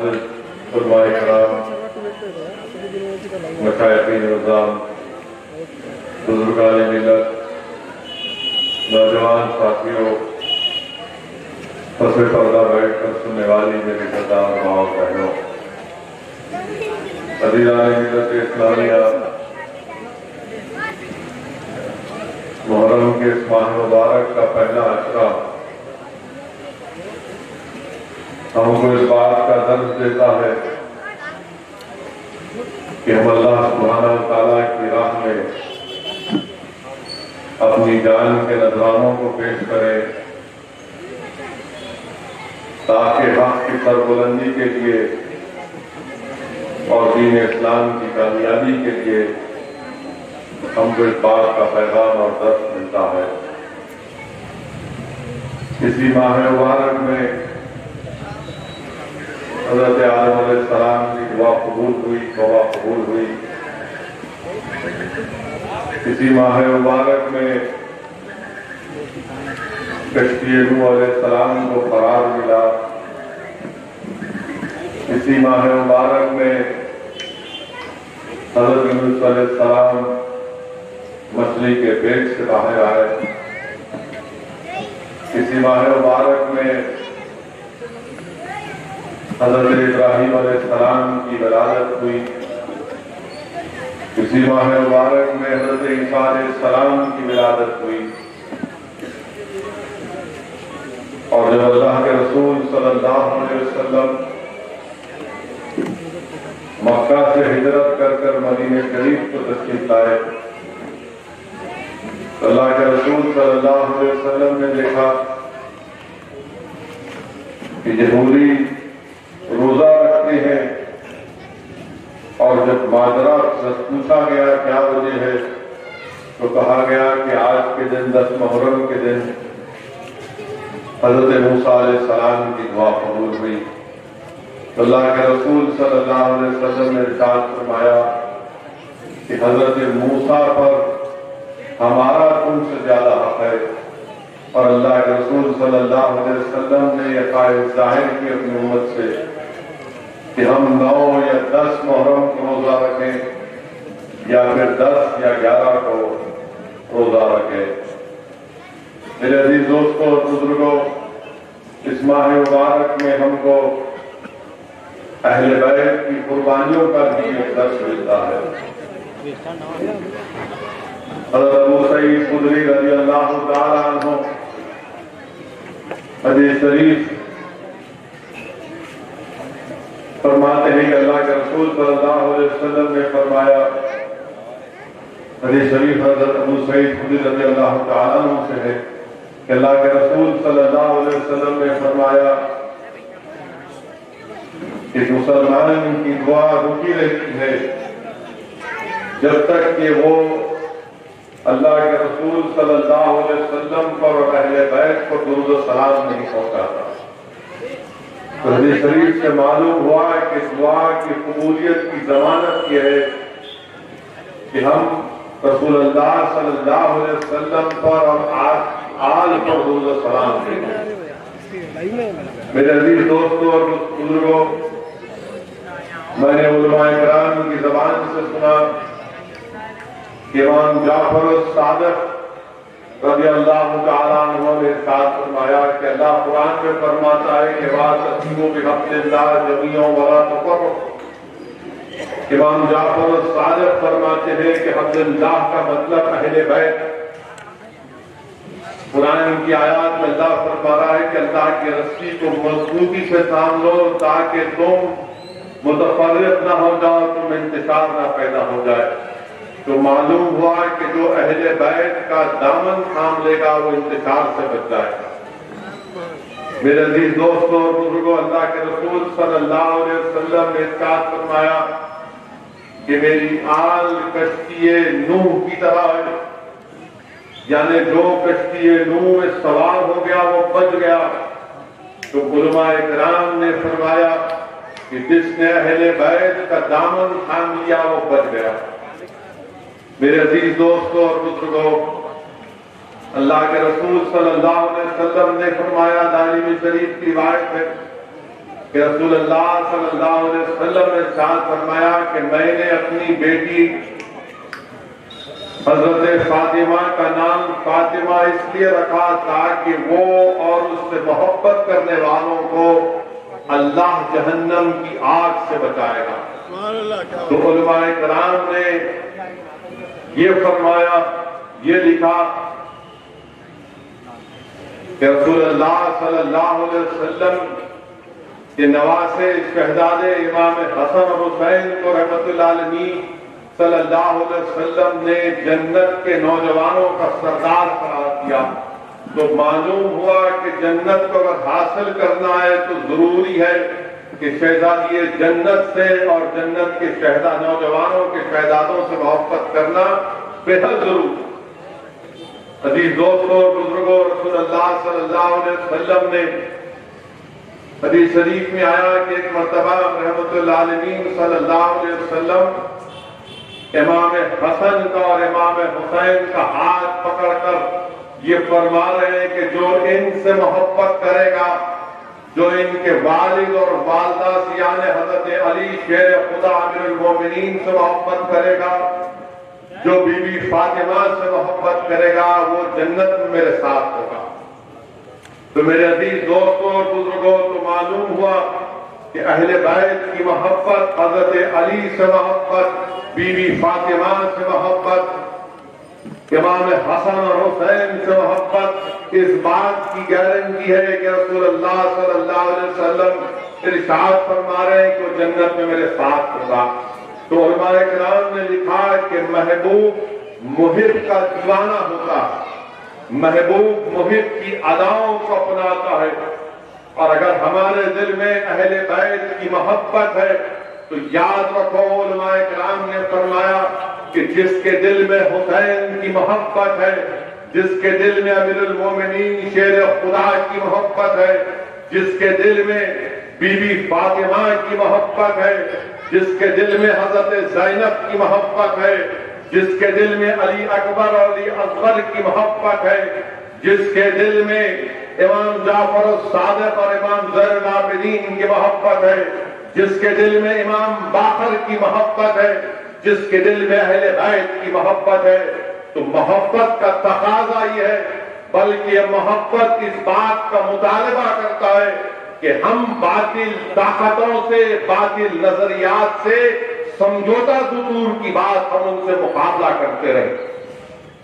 معزز علماء کرام، مشائخین نظام، بزرگان ملت، نوجوان ساتھیوں، پس پردہ بیٹھ کر سننے والی میری سردار ماں بہنوں، عزیزان ملت اسلامیہ، محرم کے اس ماہ مبارک کا پہلا عشرہ ہم کو اس بات کا درس دیتا ہے کہ ہم اللہ سبحانہ وتعالیٰ کی راہ میں اپنی جان کے نذرانوں کو پیش کریں تاکہ حق کی سربلندی کے لیے اور دین اسلام کی کامیابی کے لیے ہم کو اس بات کا پیغام اور درس ملتا ہے۔ اسی ماہ مبارک میں حضرت آدم علیہ السلام کی دعا قبول ہوئی، توبہ قبول ہوئی۔ اسی ماہ مبارک میں کشتی نوح علیہ السلام کو قرار ملا۔ اسی ماہ مبارک میں حضرت یونس علیہ السلام مچھلی کے پیٹ سے باہر آئے۔ اسی ماہ مبارک میں حضرت ابراہیم علیہ السلام کی ولادت ہوئی۔ اسی ماہ مبارک میں حضرت عیسیٰ علیہ السلام کی ولادت ہوئی۔ اور جب اللہ کے رسول صلی اللہ علیہ وسلم مکہ سے ہجرت کر کر مدینہ شریف کو تشریف لائے، اللہ کے رسول صلی اللہ علیہ وسلم نے دیکھا کہ یہودی روزہ رکھتے ہیں، اور جب ماجرا پوچھا گیا کیا وجہ ہے تو کہا گیا کہ آج کے دن 10 محرم کے دن حضرت موسیٰ علیہ السلام کی دعا قبول ہوئی۔ تو اللہ کے رسول صلی اللہ علیہ وسلم نے ارشاد فرمایا کہ حضرت موسیٰ پر ہمارا تم سے زیادہ حق ہے، اور اللہ کے رسول صلی اللہ علیہ وسلم نے یہ قائد ظاہر کی اپنی امت سے کہ ہم 9 یا 10 محرم کو روزہ رکھیں یا پھر 10 یا 11 کو روزہ رکھیں۔ میرے عزیز دوستوں اور بزرگوں، اس ماہ مبارک میں ہم کو اہل بیت کی قربانیوں کا بھی ایک درس ملتا ہے۔ حضرت ابو سعید خدری رضی اللہ تعالیٰ عنہ حدیث شریف فرماتے ہیں کہ اللہ کے رسول صلی اللہ علیہ وسلم نے فرمایا، حدیث شریف حضرت ابو سعید خدری رضی اللہ تعالیٰ عنہ سے ہے کہ اللہ کے رسول صلی اللہ علیہ وسلم نے فرمایا کہ مسلمان کی دعا رکی رہتی ہے جب تک کہ وہ اللہ کے رسول صلی اللہ علیہ وسلم پر اور اہل بیت کو درود و سلام نہیں پہنچاتا۔ تو حدیث شریف سے معلوم ہوا کہ دعا کی قبولیت کی ضمانت یہ ہے کہ ہم رسول اللہ صلی اللہ علیہ وسلم پر اور آل پر درود و سلام دیں۔ میرے عزیز دوستوں اور بزرگوں، میں نے علماء کرام کی زبان سے سنا کہ امام جعفر الصادق رضی اللہ تعالیٰ عنہ نے ارشاد فرمایا کہ اللہ قرآن میں فرماتا ہے کہ وَاعْتَصِمُوا بِحَبْلِ اللَّهِ جَمِيعًا وَلَا تَفَرَّقُوا۔ امام جعفر الصادق فرماتے ہیں کہ حبل اللہ کا مطلب اہل بیت۔ قرآن کی آیات میں اللہ فرما رہا ہے کہ اللہ کی رسی کو مضبوطی سے تھام لو تاکہ تم متفرق نہ ہو جاؤ، تم انتشار نہ پیدا ہو جائے۔ تو معلوم ہوا کہ جو اہل بیت کا دامن تھام لے گا وہ انتشار سے بچ جائے گا۔ میرے عزیز دوستوں اور بزرگوں، اللہ کے رسول صلی اللہ علیہ وسلم نے ارشاد فرمایا کہ میری آل کشتی نوح کی طرح ہے، یعنی جو کشتی نوح میں سوار ہو گیا وہ بچ گیا۔ تو علماء کرام نے فرمایا کہ جس نے اہل بیت کا دامن تھام لیا وہ بچ گیا۔ میرے عزیز دوستوں اور بزرگوں، اللہ کے رسول صلی اللہ علیہ وسلم نے فرمایا، دارمی شریف کی روایت ہے کہ رسول اللہ صلی اللہ علیہ وسلم نے ارشاد فرمایا کہ میں نے اپنی بیٹی حضرت فاطمہ کا نام فاطمہ اس لیے رکھا تاکہ وہ اور اس سے محبت کرنے والوں کو اللہ جہنم کی آگ سے بچائے گا۔ تو علماء کرام نے یہ فرمایا، یہ لکھا کہ رسول اللہ صلی اللہ علیہ وسلم کے نواسے شہزاد امام حسن اور حسین کو رحمت اللہ علیہ صلی اللہ علیہ وسلم نے جنت کے نوجوانوں کا سردار قرار دیا۔ تو معلوم ہوا کہ جنت کو اگر حاصل کرنا ہے تو ضروری ہے کہ شہزادی جنت سے اور جنت کے نوجوانوں کے شہزادوں سے محبت کرنا بہت ضروری۔ عزیز دوستوں اور بزرگوں، رسول اللہ صلی اللہ علیہ وسلم نے حدیث شریف میں آیا کہ ایک مرتبہ رحمت اللہ علیہ صلی اللہ علیہ وسلم امام حسن کا اور امام حسین کا ہاتھ پکڑ کر یہ فرما رہے ہیں کہ جو ان سے محبت کرے گا، جو ان کے والد اور والدہ یعنی حضرت علی شیر خدا امیر المومنین سے محبت کرے گا، جو بی بی فاطمہ سے محبت کرے گا، وہ جنت میں میرے ساتھ ہوگا۔ تو میرے عزیز دوستوں اور بزرگوں، تو معلوم ہوا کہ اہل بیت کی محبت، حضرت علی سے محبت، بی بی فاطمہ سے محبت، امام حسن اور حسین سے محبت اس بات کی گارنٹی ہے کہ رسول اللہ صلی اللہ علیہ وسلم ارشاد فرما رہے ہیں کہ وہ جنت میں میرے ساتھ ہوگا۔ تو علماء کرام نے لکھا کہ محبوب محب کا دیوانہ ہوتا ہے، محبوب محب کی اداؤں کو اپناتا ہے، اور اگر ہمارے دل میں اہل بیت کی محبت ہے تو یاد رکھو، علماء کرام نے فرمایا کہ جس کے دل میں حسین کی محبت ہے، جس کے دل میں امیر المومنین شیر خدا کی محبت ہے، جس کے دل میں بی بی فاطمہ کی محبت ہے، جس کے دل میں حضرت زینب کی محبت ہے، جس کے دل میں علی اکبر اور علی اصغر کی محبت ہے، جس کے دل میں امام جعفر الصادق اور امام زین العابدین کی محبت ہے، جس کے دل میں امام باقر کی محبت ہے، جس کے دل میں اہل بیت کی محبت ہے، تو محبت کا تقاضا یہ ہے، بلکہ یہ محبت اس بات کا مطالبہ کرتا ہے کہ ہم باطل طاقتوں سے، باطل نظریات سے سمجھوتا دور کی بات ہم ان سے مقابلہ کرتے رہے۔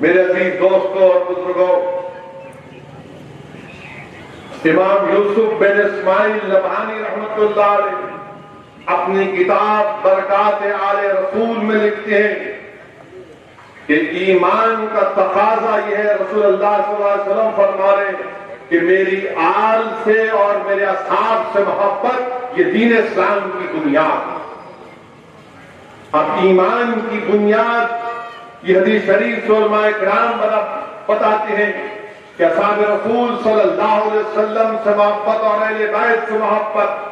میرے عزیز دوستوں اور بزرگوں، امام یوسف بن اسماعیل نبہانی رحمت اللہ علیہ اپنی کتاب برکات آل رسول میں لکھتے ہیں کہ ایمان کا تقاضا یہ ہے، رسول اللہ صلی اللہ علیہ وسلم فرما رہے ہیں کہ میری آل سے اور میرے اصحاب سے محبت یہ دین اسلام کی بنیاد ہے۔ اب ایمان کی بنیاد یہ حدیث شریف سے علماء کرام بتاتے ہیں کہ اصحاب رسول صلی اللہ علیہ وسلم سے محبت اور اہل بیت سے محبت،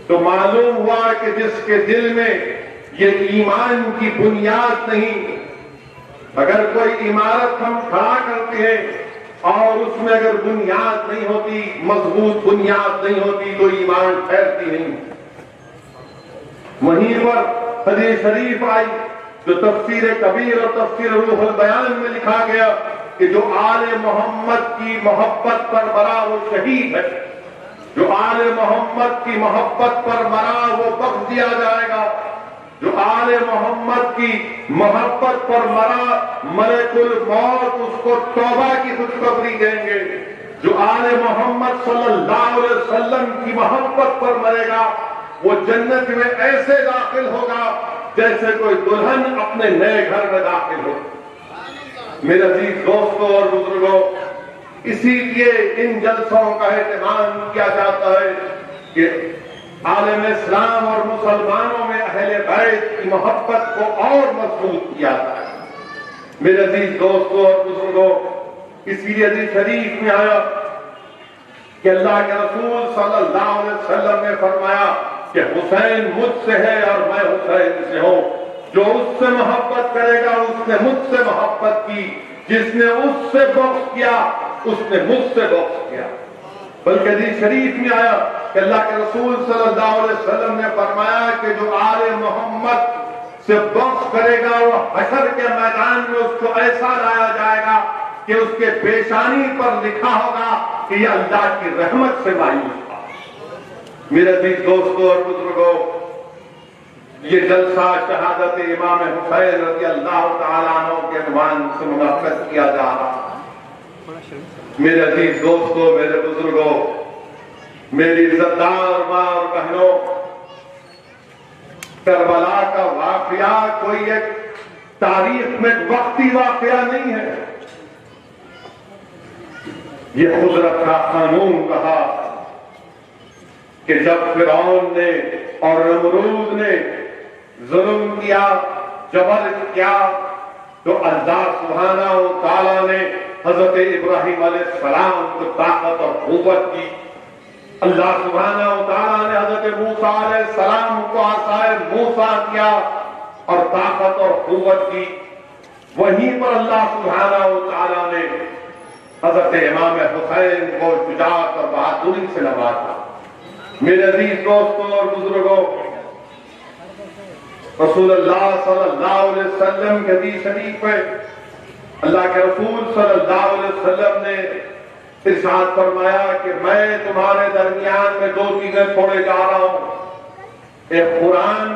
تو معلوم ہوا کہ جس کے دل میں یہ ایمان کی بنیاد نہیں، اگر کوئی عمارت ہم کھڑا کرتے ہیں اور اس میں اگر بنیاد نہیں ہوتی، مضبوط بنیاد نہیں ہوتی، تو ایمان ٹھہرتی نہیں۔ وہیں پر حدیث شریف آئی جو تفسیر کبیر اور تفسیر روح البیان میں لکھا گیا کہ جو آل محمد کی محبت پر مرا وہ شہید ہے، جو آل محمد کی محبت پر مرا وہ بخش دیا جائے گا، جو آل محمد کی محبت پر مرا ملک الموت اس کو توبہ کی خوشخبری دیں گے، جو آل محمد صلی اللہ علیہ وسلم کی محبت پر مرے گا وہ جنت میں ایسے داخل ہوگا جیسے کوئی دلہن اپنے نئے گھر میں داخل ہو۔ میرے عزیز دوستوں اور بزرگوں، اسی لیے ان جلسوں کا اہتمام کیا جاتا ہے کہ عالم اسلام اور مسلمانوں میں اہل بیت کی محبت کو اور مضبوط کیا جائے۔ میرے عزیز دوستوں اور بزرگوں، اسی لیے حدیث شریف میں آیا کہ اللہ کے رسول صلی اللہ علیہ وسلم نے فرمایا کہ حسین مجھ سے ہے اور میں حسین سے ہوں، جو اس سے محبت کرے گا اس نے مجھ سے محبت کی، جس نے اس سے بغض کیا اس نے مجھ سے بغض کیا۔ بلکہ حدیث شریف میں آیا کہ کہ اللہ کے رسول صلی اللہ علیہ وسلم نے فرمایا کہ جو آل محمد سے بغض کرے گا وہ حشر کے میدان میں اس کو ایسا لایا جائے گا کہ اس کے پیشانی پر لکھا ہوگا کہ یہ اللہ کی رحمت سے مایوس تھا۔ میرے عزیز دوستوں اور بزرگوں، یہ جلسہ شہادت امام حسین رضی اللہ تعالیٰ عنہ کے عنوان سے منعقد کیا جا رہا۔ میرے عزیز دوستوں، میرے بزرگوں، میری عزتدار ماں اور بہنوں، کربلا کا واقعہ کوئی ایک تاریخ میں وقتی واقعہ نہیں ہے، یہ قدرت کا قانون کہا کہ جب فرعون نے اور نمرود نے ظلم کیا، جبر کیا، تو اللہ سبحانہ و تعالیٰ نے حضرت ابراہیم علیہ السلام کو طاقت اور قوت کی۔ اللہ سبحانہ و تعالیٰ نے حضرت موسیٰ علیہ السلام کو عصائے موسیٰ کیا اور طاقت اور قوت کی۔ وہیں پر اللہ سبحانہ و تعالیٰ نے حضرت امام حسین کو شجاعت اور بہادری سے نوازا۔ میرے عزیز دوستوں اور بزرگوں، رسول اللہ صلی اللہ علیہ وسلم کی حدیث شریف ہے، اللہ کے رسول صلی اللہ علیہ وسلم نے ارشاد فرمایا کہ میں تمہارے درمیان میں دو چیزیں چھوڑے جا رہا ہوں، ایک قرآن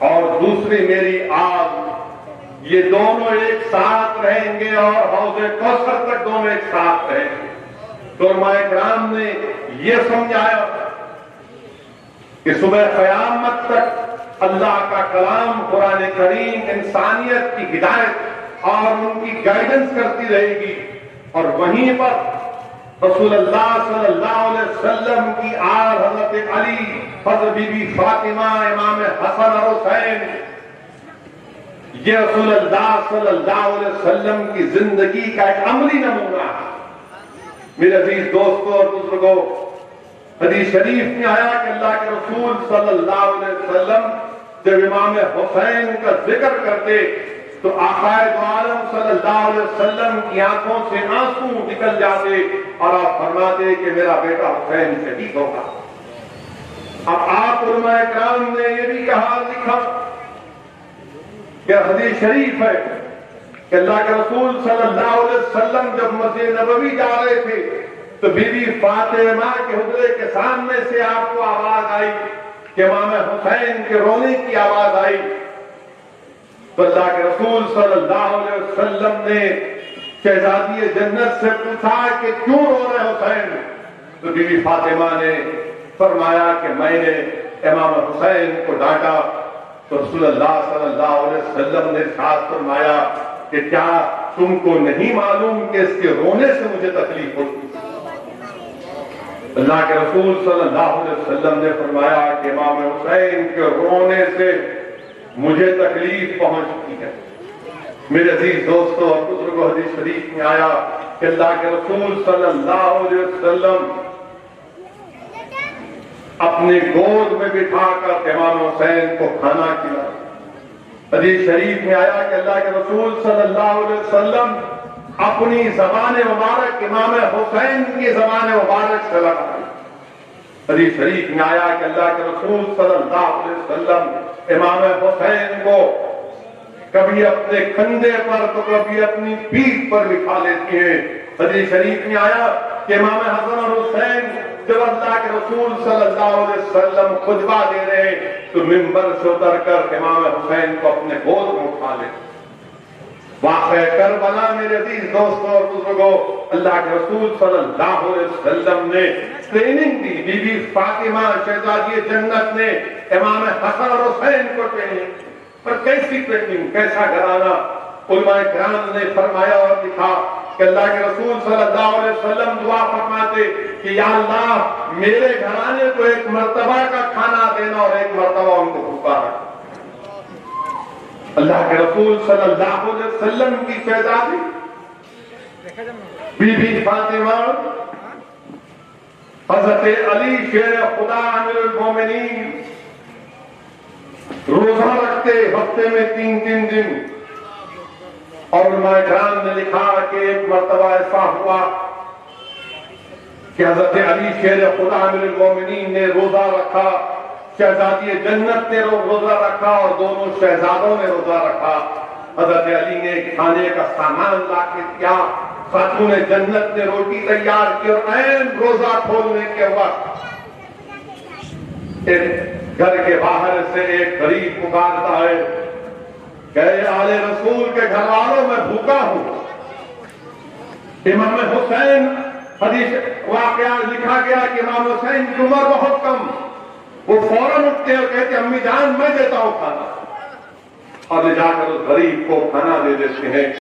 اور دوسری میری آگ، یہ دونوں ایک ساتھ رہیں گے اور حوض کوثر تک دونوں ایک ساتھ رہیں گے۔ تو علماء کرام نے یہ سمجھایا کہ صبح قیامت تک اللہ کا کلام قرآن کریم انسانیت کی ہدایت اور ان کی گائیڈنس کرتی رہے گی، اور وہیں پر رسول اللہ صلی اللہ علیہ وسلم کی آل حضرت علی، حضرت بی بی فاطمہ، امام حسن اور حسین، یہ رسول اللہ صلی اللہ علیہ وسلم کی زندگی کا ایک عملی نمونہ ہے۔ میرے عزیز دوستوں اور بزرگوں، حدیث شریف میں آیا کہ اللہ کے رسول صلی اللہ علیہ وسلم جب امام حسین کا ذکر کرتے تو آقا دو عالم صلی اللہ علیہ وسلم کی آنکھوں سے آنسو نکل جاتے اور آپ فرماتے کہ میرا بیٹا حسین شہید ہوگا۔ اب آپ علماء کرام نے یہ بھی کہا لکھا کہ حدیث شریف ہے کہ اللہ کے رسول صلی اللہ علیہ وسلم جب مسجد نبوی جا رہے تھے تو بی بی فاطمہ کے حجرے کے سامنے سے آپ کو آواز آئی کہ امام حسین کے رونے کی آواز آئی، تو اللہ کے رسول صلی اللہ علیہ وسلم نے شہزادی جنت سے پوچھا کہ کیوں رو رہے حسین؟ تو بی بی فاطمہ نے فرمایا کہ میں نے امام حسین کو ڈانٹا۔ تو رسول اللہ صلی اللہ علیہ وسلم نے ارشاد فرمایا کہ کیا تم کو نہیں معلوم کہ اس کے رونے سے مجھے تکلیف ہوتی؟ اللہ کے رسول صلی اللہ علیہ وسلم نے فرمایا کہ امام حسین کے رونے سے مجھے تکلیف پہنچتی ہے۔ میرے عزیز دوستوں اور بزرگوں، حدیث شریف میں آیا کہ اللہ کے رسول صلی اللہ علیہ وسلم اپنی گود میں بٹھا کر امام حسین کو کھانا کھلایا۔ حدیث شریف میں آیا کہ اللہ کے رسول صلی اللہ علیہ وسلم اپنی زبان مبارک امام حسین کی زبان مبارک سے لگائی۔ حدیث شریف میں آیا کہ اللہ کے رسول صلی اللہ علیہ وسلم امام حسین کو کبھی اپنے کندھے پر تو کبھی اپنی پیٹھ پر بٹھا لیتی ہیں۔ حدیث شریف میں آیا کہ امام حسن اور حسین جب اللہ کے رسول صلی اللہ علیہ وسلم خطبہ دے رہے تو منبر سے اتر کر امام حسین کو اپنے گود میں اٹھا لے۔ واقعہ کربلا میرے عزیز دوستوں اور بزرگوں، اللہ کے رسول صلی اللہ علیہ وسلم نے ٹریننگ دی، بی بی فاطمہ شہزادی جنت نے امام حسن اور حسین کو ٹریننگ، پر کیسی ٹریننگ، کیسا گھرانہ؟ علماء کرام نے فرمایا اور لکھا کہ اللہ کے رسول صلی اللہ علیہ وسلم دعا فرماتے کہ یا اللہ میرے گھرانے کو ایک مرتبہ کا کھانا دینا اور ایک مرتبہ ان کو بھوکا رکھنا۔ اللہ کے رسول صلی اللہ علیہ وسلم کی شہزادی بی بی فاطمہ، حضرت علی شیر خدا امیر المومنین روزہ رکھتے ہفتے میں 3 دن، اور علماء کرام نے لکھا کہ ایک مرتبہ ایسا ہوا کہ حضرت علی شیر خدا امیر المومنین نے روزہ رکھا، شہزادی جنت نے روزہ رکھا اور دونوں شہزادوں نے روزہ رکھا۔ حضرت علی نے کھانے کا سامان لا کے دیا، خاتون جنت نے روٹی تیار کی، اور عین روزہ کھولنے کے وقت گھر کے باہر سے ایک غریب پکارتا ہے کہ اے آل رسول کے گھر والوں میں بھوکا ہوں۔ امام حسین، حدیث واقعہ لکھا گیا کہ امام حسین کی عمر بہت کم، وہ فوراً اٹھتے اور کہتے امی جان میں دیتا ہوں کھانا، اور لے جا کر اس غریب کو کھانا دے دیتے ہیں۔